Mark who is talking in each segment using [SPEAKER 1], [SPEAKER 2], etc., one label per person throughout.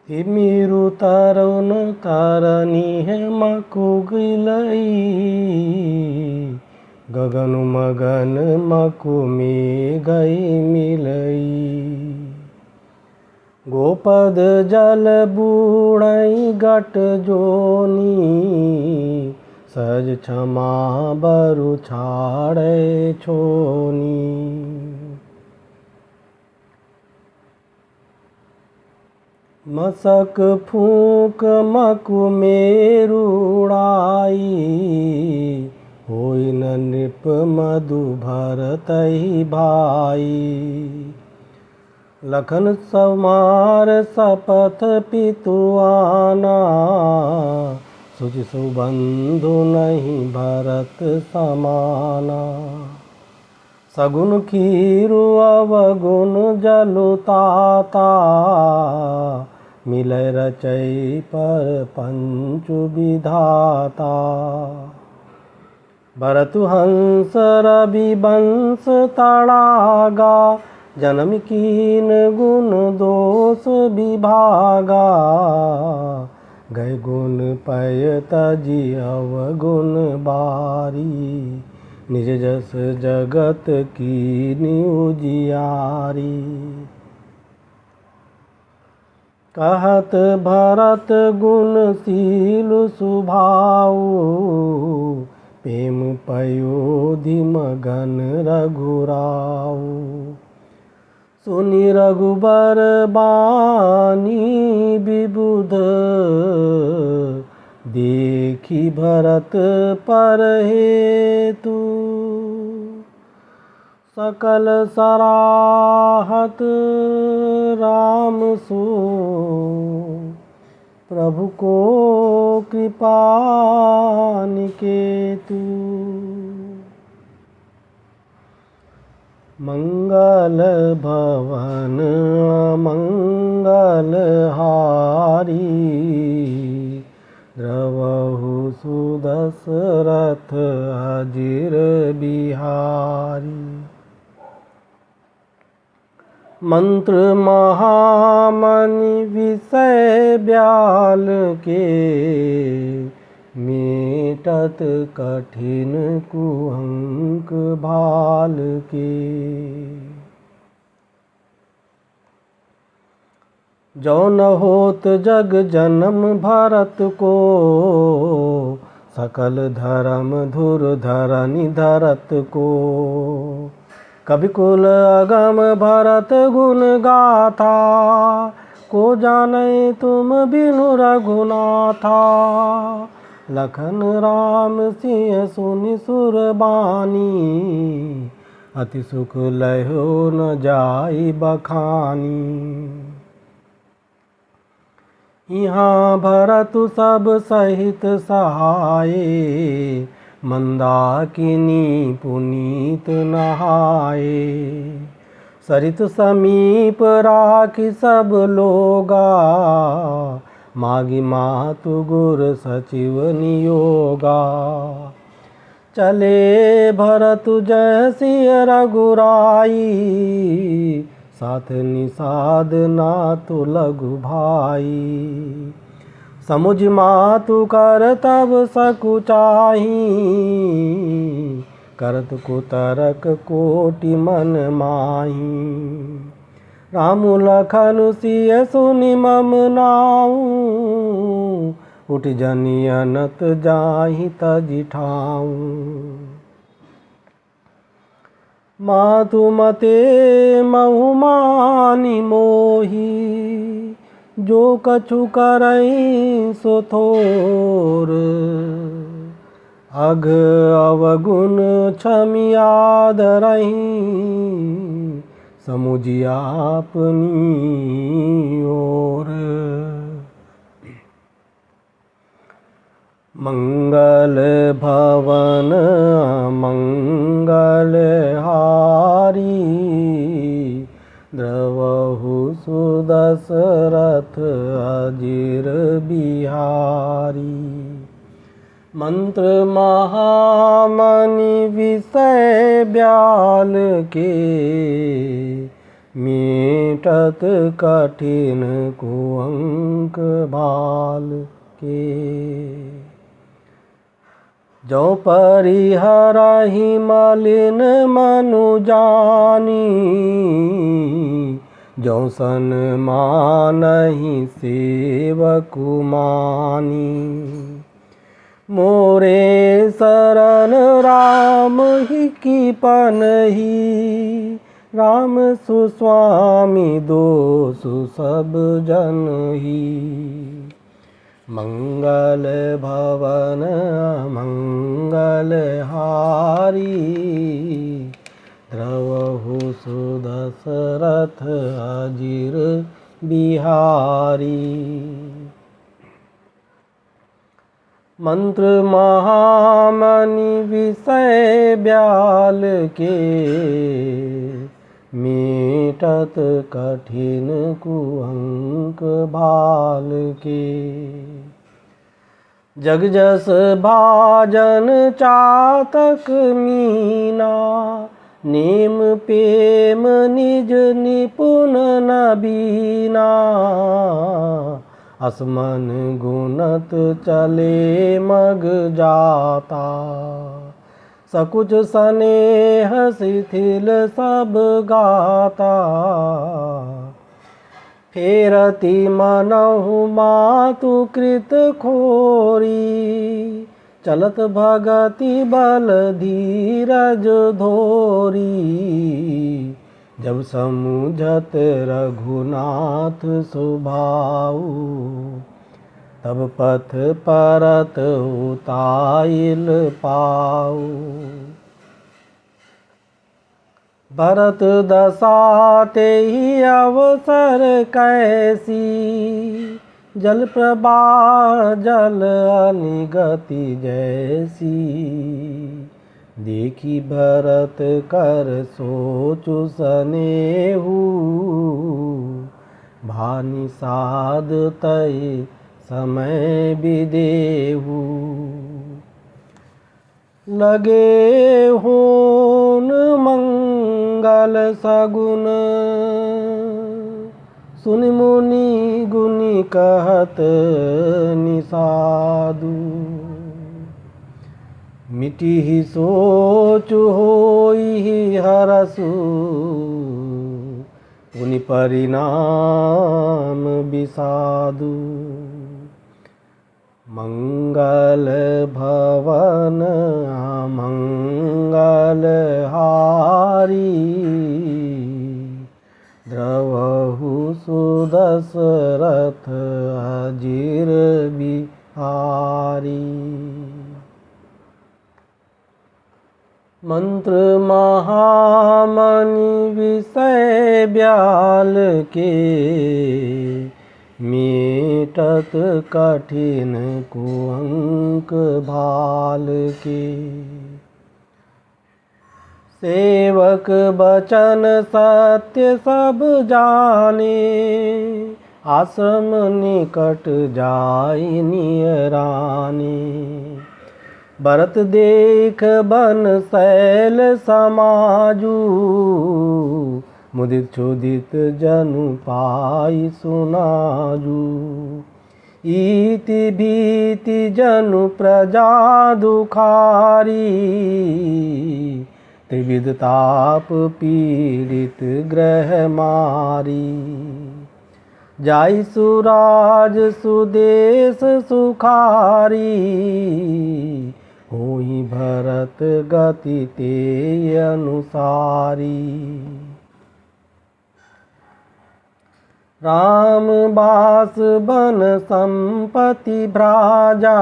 [SPEAKER 1] तिमिरु तरुण तारनी है मकुगिलई गगन मगन मकु में गई मिलई गोपद जल बूढ़ई गट जोनी सज क्षमा बरु छाड़े छोनी मसक फूक मकु मेरुड़ाई होई न नृप मधु भरतहि भाई लखन समार सपथ पितुआना सुचि सुबंधु नहीं भरत समाना सगुन खीरु अवगुण जलुताता मिलय रचई पर पंचु विधाता भरतु हंस रवि बंस तड़ागा जन्म कीन गुण दोष विभागा गए गुण पय तजी अवगुण बारी निज जस जगत की उजियारी कहत भरत गुणशील सुभाऊ प्रेम पयोधि मगन रघुराऊ सुनि रघुबर बानी विबुध देखी भरत पर हेतु सकल सराहत राम सो प्रभु को कृपा निकेतु मंगल भवन मंगल हारी द्रवहु सुदशरथ अजिर बिहारी मंत्र महामणि विषय ब्याल के मेटत कठिन कुहंक भाल के जो न होत जग जन्म भरत को सकल धर्म धुर धरनि धरत को कवि कुल अगम भरत गुण गाथा को जाने तुम बिनु रघुनाथा लखन राम सिंह सुनि सुरबानी अति सुख लहो न जाई बखानी यहाँ भरतु सब सहित सहाये मंदाकिनी पुनीत नहाए सरित समीप राखी सब लोगा मागी मातु गुर सचिव नियोगा चले भरतु जय सिय रघुराई साथ निषाद नातु लघु भाई समुझ मातु कर तब सकुचाही करत कुतरक कोटि मन माही राम लखन सिय सुनि मम नाऊ उठ जनि अनत जाहि तजि ठाऊ मातु मते महु मानि मोही जो कछु करई सो थोर अघ अवगुण क्षमि आदरहि समुझि आपनी ओर मंगल भवन मंगल हारी द्रवहु सुदशरथ अजिर बिहारी मंत्र महामणि विषय ब्याल के मीटत कठिन कुअंक भाल के। जो परिहरहि मलिन मनु जानी, जो सन्मानहि सेवकु मानी। मोरे शरण राम ही की पनहि, राम सुस्वामी दोषु सब जन ही। मंगल भवन मंगल हारी, द्रवहु सुदशरथ अजिर बिहारी। मंत्र महामणि विषय ब्याल के, मीटत कठिन कुअंक भाल के। जग जस भाजन चातक मीना, नेम प्रेम निज निपुण नबीना। असमन गुणत चले मग जाता, सकुच स्नेह शिथिल सब गाता। फेरति मनहु मातु कृत खोरी, चलत भगति बल धीरज धोरी। जब समुझत रघुनाथ सुभाऊ, तब पथ परत उताइल पाऊ। भरत दशा तेहि अवसर कैसी, जल प्रवाह जल अनिगति जैसी। देखी भरत कर सोचु सनेहु, भानि साध तय समय विदेहु। लगे होन मंगल सगुन, सुनि मुनि गुनि कहत निषादु। मिटिहि सोचु होई हरसु, पुनि परिणाम विषादु। मंगल भवन मंगल हारी, द्रवहु सुदशरथ अजिर बिहारी। मंत्र महामणि विषय ब्याल के, मीटत कठिन कुअंक भाल के। सेवक बचन सत्य सब जाने, आश्रम निकट जाई नियराने। भरत देख बन शैल समाजू, मुदित क्षुदित जनु पाई सुनाजू। इति भीति जनु प्रजा दुखारी, त्रिविध ताप पीड़ित ग्रह मारी। जाई सुराज सुदेश सुखारी, होई भरत गति ते अनुसारी। राम बास बन संपत्ति भ्राजा,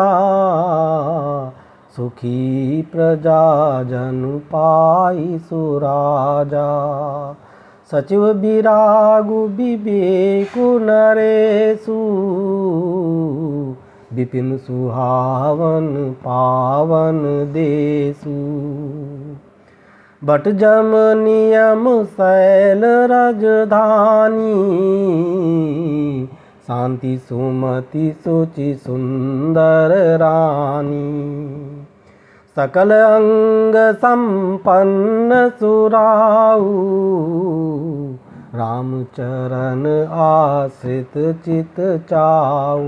[SPEAKER 1] सुखी प्रजा जनु पाई सुराजा। सचिव विरागु विवेकु नरेशु, विपिन सुहावन पावन देशु। बट जम नियम शैल राजधानी, शांति सुमति सुचि सुंदर रानी। सकल अंग संपन्न सुराऊ, राम चरण आश्रित चित चाऊ।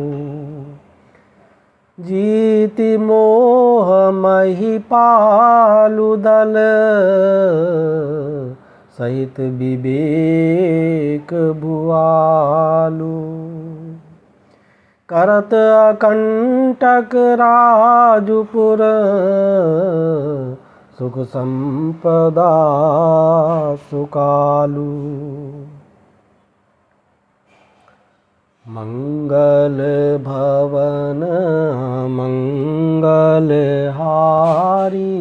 [SPEAKER 1] जीति मोह मही पालु दल सहित विवेक भुआलु। करत अकंटक राजपुर सुख संपदा सुकालु। मंगल भवन मंगल हारी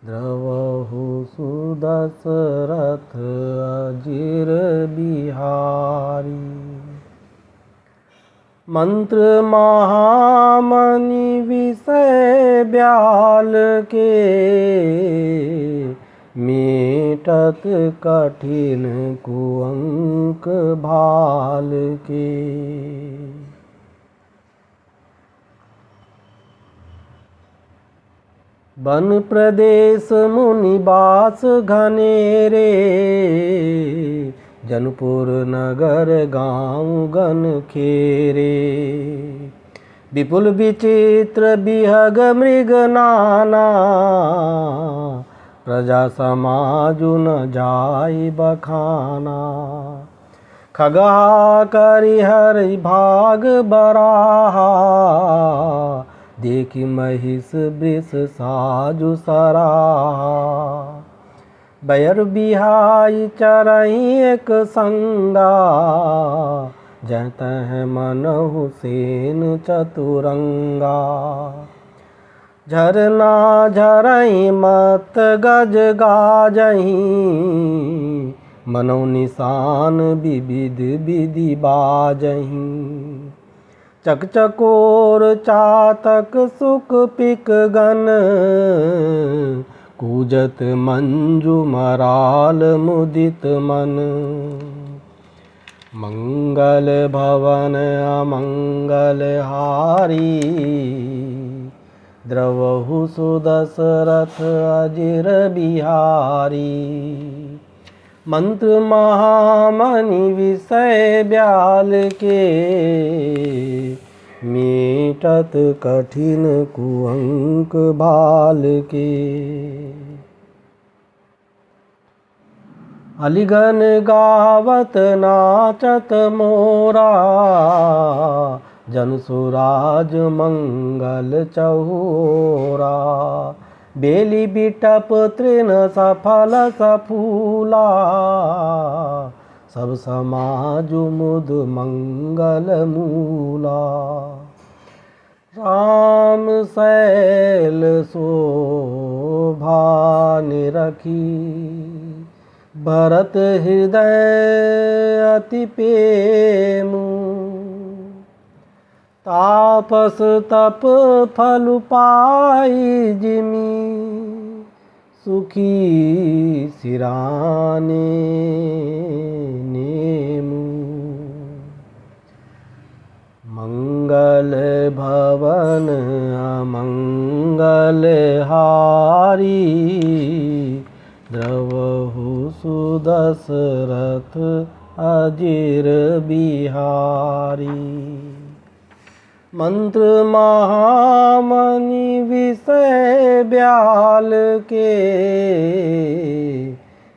[SPEAKER 1] द्रवहु सुदशरथ अजिर बिहारी। मंत्र महामणि विषय ब्याल के मेटत कठिन कुअंक भाल के। वन प्रदेश मुनिवास घनेरे जनपुर नगर गाँव गन खेरे। विपुल विचित्र बिहग मृग नाना प्रजा समाजु न जाय बखाना। खगा करिहर भाग बराहा देखि महिष वृष साजु सराहा। बैर बिहाई चरही एक संगा जह तह मनहु सेन चतुरंगा। झरना झरही मत गज गाजही मनो निशान विविध विधि बाजही। चकचकोर चातक सुख पिक गन कूजत मंजु मराल मुदित मन। मंगल भवन अमंगल हारी द्रवहु सुदशरथ अजिर बिहारी। मंत्र महामणि विषय ब्याल के मेटत कठिन कुअंक भाल के। अलिगन गावत नाचत मोरा जनसुराज मंगल चहुरा। बेली बिटप तृण सफल सफूला सब समाजु मुद मंगल मूला। राम शैल शोभा निरखी भरत हृदय अति प्रेमु। तापस तप फल पाई जिमि सुखी सिराने नेमु। मंगल भवन अमंगल हारी द्रवहु सुदशरथ अजिर बिहारी। मंत्र महामणि विषय ब्याल के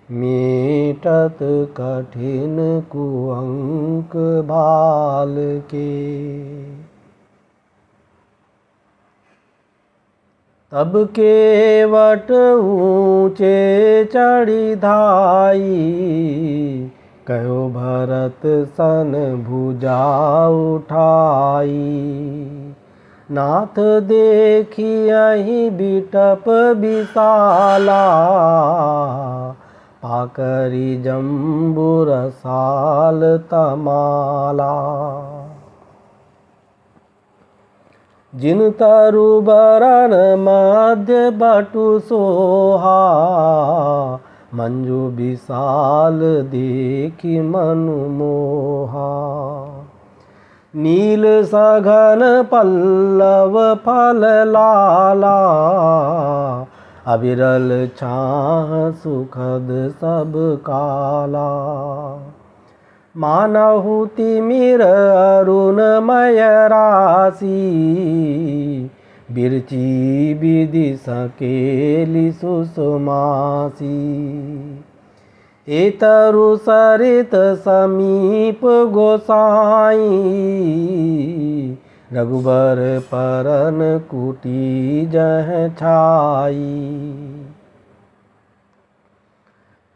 [SPEAKER 1] मेटत कठिन कुअंक भाल के। तब केवट ऊँचे चढ़ी धाई कहो भरत सन भुजा उठाई। नाथ देखियहि बिटप विशाला पाकरी जम्बुर साल तमाला। जिन तरु बरन मध्य बटु सोहा मंजु विशाल देखि मनु मोहा। नील सघन पल्लव फल लाला अविरल छाह सुखद सब काला। मानहु तिमिर अरुणमय राशि, बिरची विधि सकेली सुषमासी। एतरु सरित समीप गोसाई, रघुबर परन कुटी जह छाई।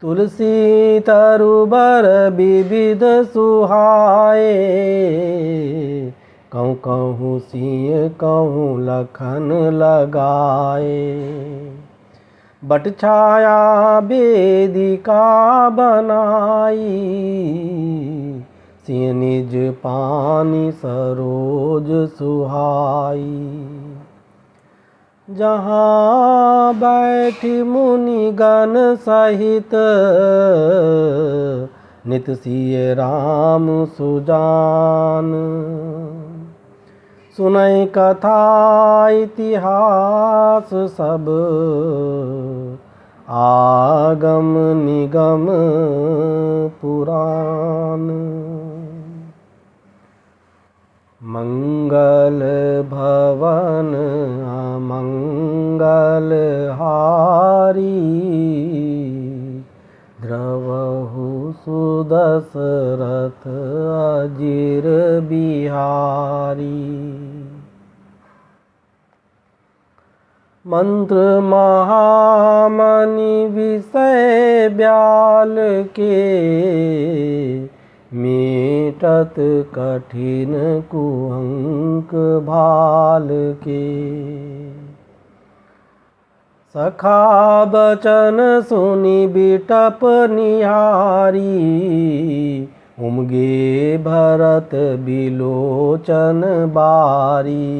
[SPEAKER 1] तुलसी तरुबर विविध सुहाए, कहूँ कहूँ सिंह कहूँ लखन लगाए। बट छाया वेदिका बनाई, सिंह निज पानी सरोज सुहाई। जहाँ बैठी मुनिगण सहित, नित सिय राम सुजान। सुनई कथा इतिहास सब, आगम निगम पुराण। मंगल भवन अमंगल हारी, द्रवहु सुदशरथ अजिर बिहारी। मंत्र महामणि विषय ब्याल के, मीटत कठिन कुअंक भाल के। सखा बचन सुनि बिटप निहारी, उमगे भरत बिलोचन बारी।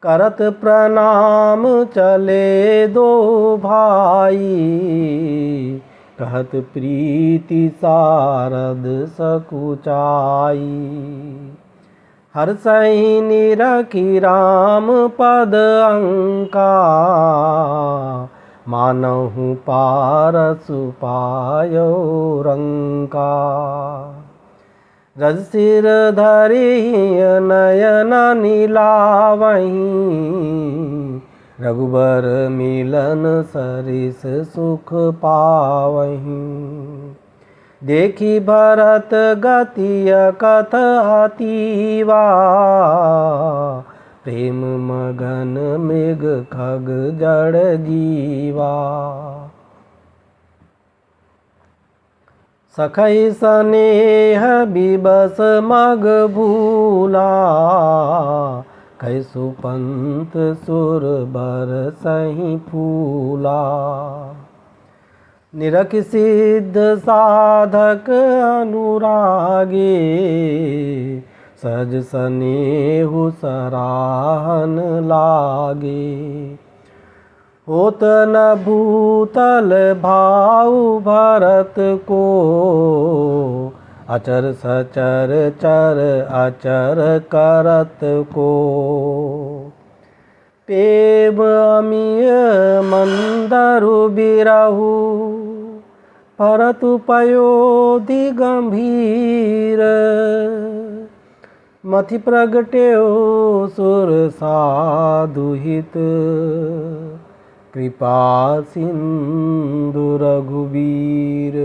[SPEAKER 1] करत प्रणाम चले दो भाई, कहत प्रीति सारद सकुचाई। हर्षहि निरखि राम पद अंका, मानहु पारसु पायो रंका। रज सिर धरि नयन नीलावहीं, रघुबर मिलन सरिस सुख पावहीं। देखी भरत गति अकथ अतीवा, प्रेम मगन मृग खग जड़ जीवा। सखै सनेह बिबस मग भूला, कैसु पंत सुर बर सही फूला। निरख सिद्ध साधक अनुरागे, सहज सनेहु सराहन लागे। होत न भूतल भाऊ भरत को, अचर सचर चर अचर करत को। प्रेम अमिय मंदरु बिरहु, परतु पयोधि गंभीर। मथि प्रगट्यो सुर साधु हित, कृपा सिंधु रघुबीर।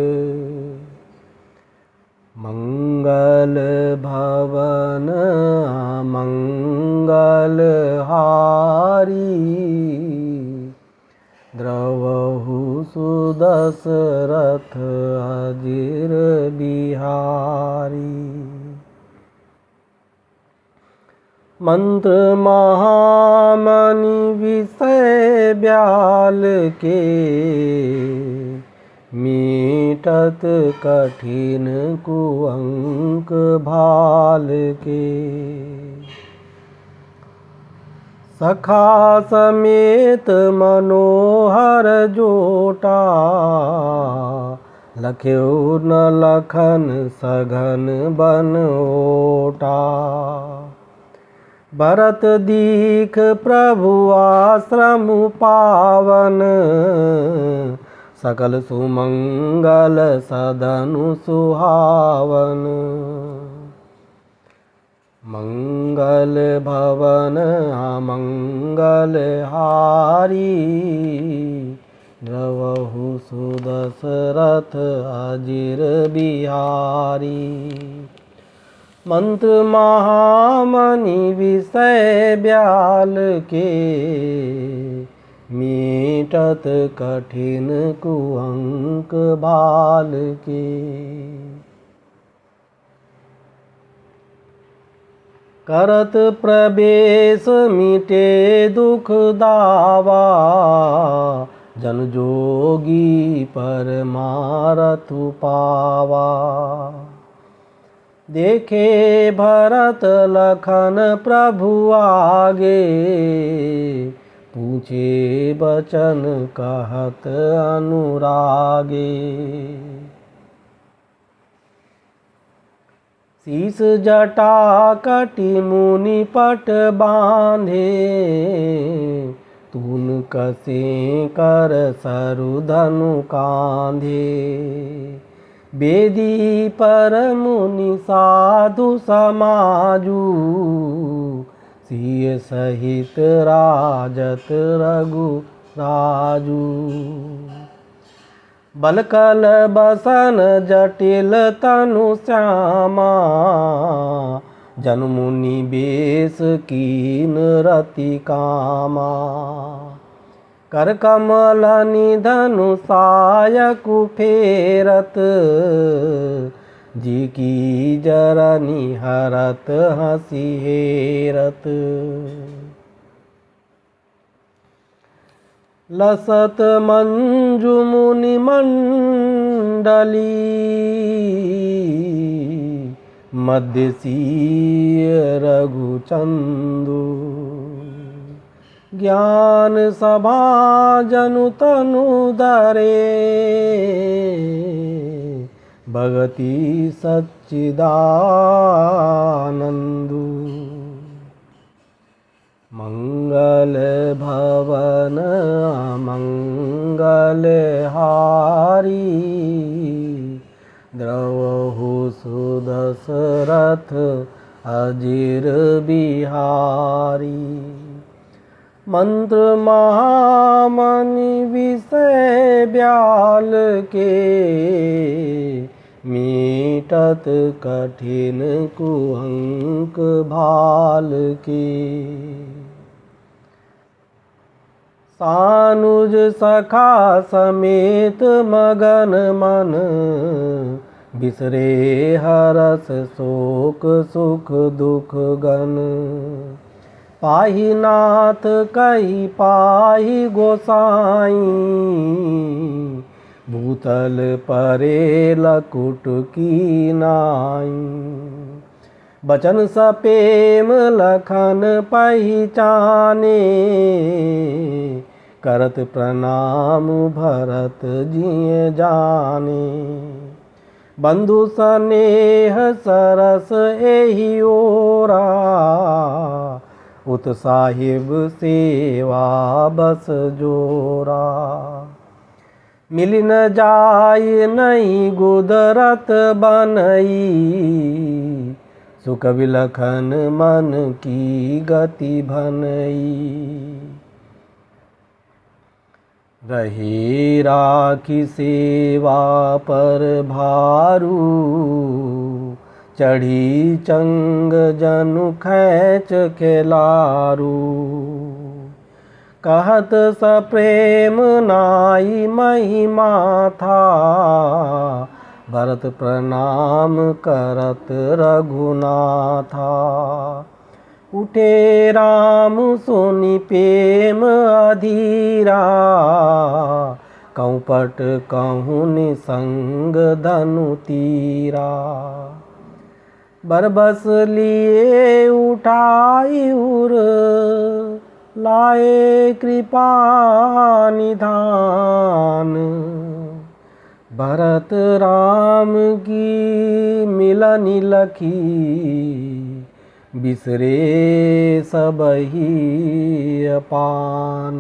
[SPEAKER 1] मंगल भवन मंगल हारी, द्रवहु सुदशरथ अजिर बिहारी। मंत्र महामणि विषय ब्याल के, मीटत कठिन कुअंक भाल के। सखा समेत मनोहर जोटा, लख्यो न लखन सघन बन ओटा। भरत दीख प्रभु आश्रम पावन, सकल सुमंगल सदनु सुहावन। मंगल भवन अमंगल हारी, द्रवहु सुदशरथ अजिर बिहारी। मंत्र महामणि विषय ब्याल के, मीटत कठिन कुअंक भाल के। करत प्रवेश मिटे दुख दावा, जन जोगी परमारथ पावा। देखे भरत लखन प्रभु आगे, पूछे बचन कहत अनुरागे। शीस जटा कटि मुनि पट बांधे, तून कसे कर सरु धनु कांधे। बेदी पर मुनि साधु समाजू, सिय सहित राजत रघु राजू। बलकल बसन जटिल तनु श्यामा, जन मुनि बेस कीन रति कामा। कर कमल निधनु सायकु फेरत, जी की जरनी हरत हंसी हेरत। लसत मंजु मुनि मंडली, मध्यसीय रघुचंदु। ज्ञान सभा जनु तनु धरे, भगति सच्चिदानंदु। मंगल भवन मंगल हारी, द्रवहु सुदशरथ अजिर बिहारी। मंत्र महामणि विषय ब्याल के, मीटत कठिन कुअंक भाल के। सानुज सखा समेत मगन मन, बिसरे हरस शोक सुख दुख गन। पाहि नाथ कहि पाहि गोसाई, भूतल परे लकुट की नाई। बचन सपेम लखन पहिचाने, करत प्रणाम भरत जिय जाने। बंधु सनेह सरस एहि ओरा, उत साहिब सेवा बस जोरा। मिल न जाय नहीं गुदरत बनई, सुख विलखन मन की गति भनई। रहे राखी सेवा पर भारू, चढ़ी चंग जनु खैच खेलारू। कहत सप्रेम नाई महिमा था, भरत प्रणाम करत रघुनाथा। उठे राम सुनि प्रेम अधीरा, कौपट कहूँ निसंग धनु तीरा। बरबस लिए उठाई उर, लाए कृपा निधान। भरत राम की मिलनि लखी, बिसरे सबही अपान।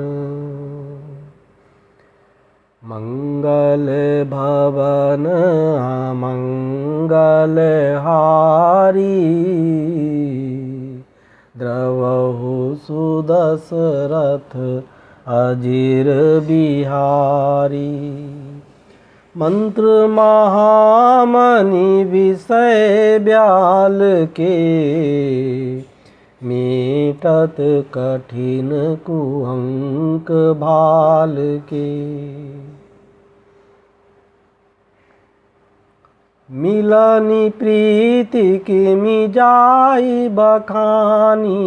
[SPEAKER 1] मंगल भवन अमंगल हारी, द्रवहु सुदशरथ अजिर बिहारी। मंत्र महामणि विषय ब्याल के, मीटत कठिन कुअंक भाल के। मिलनी प्रीति किमि जाई बखानी,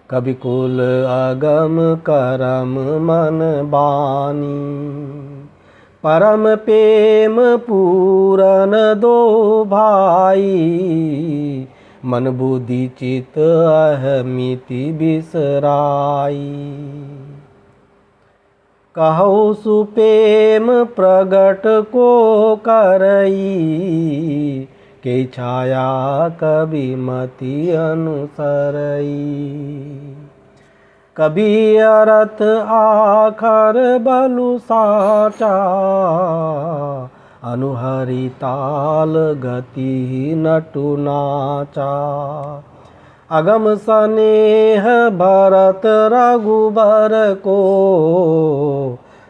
[SPEAKER 1] कवि कुल अगम करम मन बानी। परम प्रेम पूरन दो भाई, मन बुद्धि चित अहमिति बिसराई। कहो सुप्रेम प्रगट को करई, के छाया कवि मति अनुसरई। कभी अरथ आखर बलु साचा, अनुहरि ताल गति नटु नाचा। अगम सनेह भरत रघुबर को,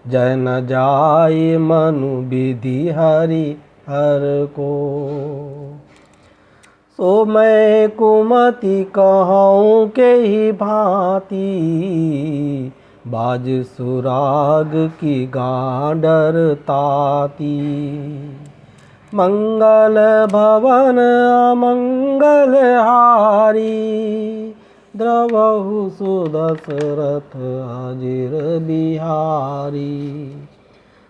[SPEAKER 1] जय न जाय मनु विधि हरि हर को। सो मैं कुमति कहूँ के ही भांति, बाज सुराग की गांडर ताती। मंगल भवन अमंगल हारी, द्रवहु सुदशरथ अजिर बिहारी।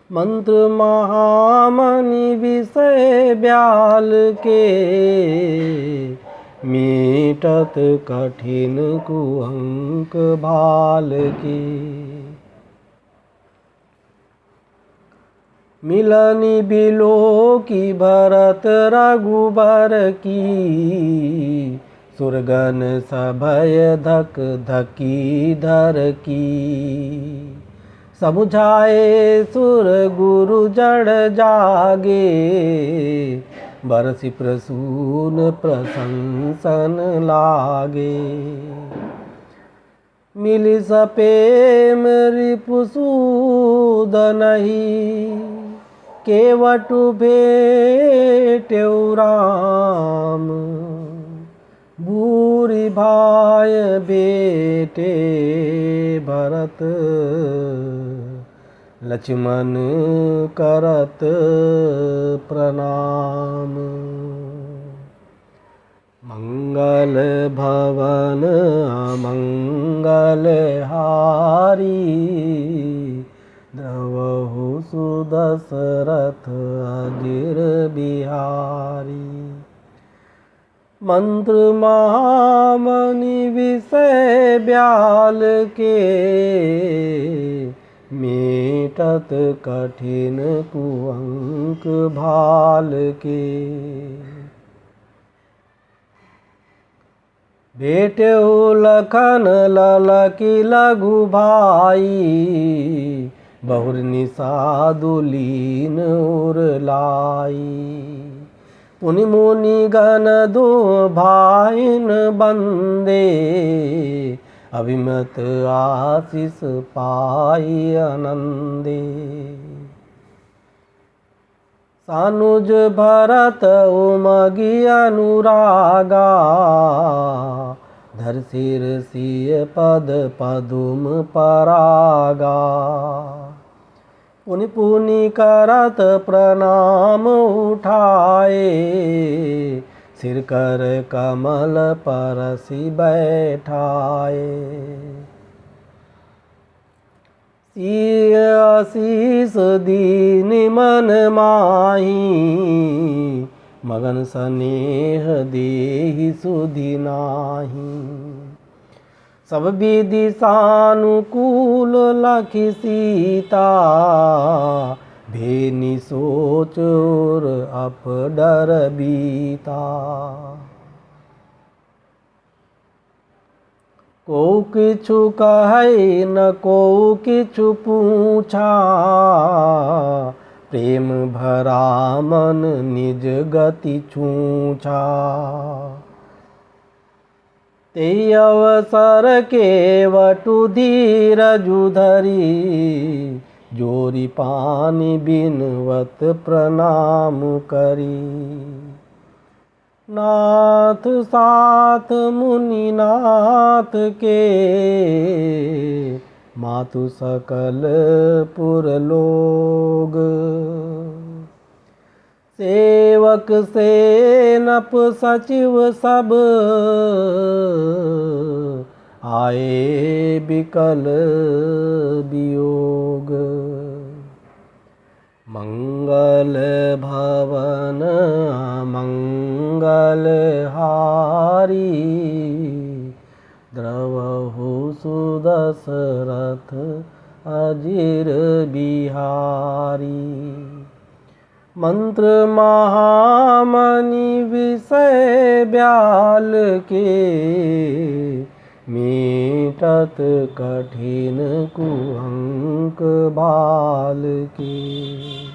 [SPEAKER 1] मंत्र महामणि विषय ब्याल के, मीटत कठिन कुअंक भाल के। मिलनी बिलो की भरत रघुबर की, सुरगन सभय धक धकी धर की। समुझाए सुर गुरु जड़ जागे, बरसि प्रसून प्रशंसन लागे। मिलि सपेम रिपुसूदनहि, केवटु भेटेउ राम। भूरि भाय भेटे भरत, लक्ष्मण करत प्रणाम। मंगल भवन अमंगल हारी, द्रवहु सुदशरथ अजिर बिहारी। मंत्र महामणि विषय ब्याल के, मीटत कठिन कुअंक भाल के। भेटेउ लखन ललकी लघु भाई, बहुर निषादु लीन उर लाई। पुनि मुनि गण दो भाइन बंदे, अभिमत आशीष पाई आनंदे। सानुज भरत उमगी अनुरागा, धर सिर सिय पद पदुम परागा। पुनि पुनि करत प्रणाम उठाए, सिर कर कमल परसि बैठाए। सिय आशीष दीनि मन माही, मगन स्नेह देहि सुधि नाही। सब विधि सानुकूल लखि सीता, भेनि सोच और अप डर बीता। को किछु कहै न को किछु पूछा, प्रेम भरा मन निज गति छूछा। ते अवसर केवटु धीरजु धरी, जोरी पानी बिनवत प्रणाम करी। नाथ साथ मुनिनाथ के, मातु सकल पुर लोग। सेवक सेनप सचिव सब, आए बिकल वियोग। मंगल भवन मंगल हारी, द्रवहु सुदशरथ अजिर बिहारी। मंत्र महामणि विषय ब्याल के, मीटत कठिन कुअंक बाल के।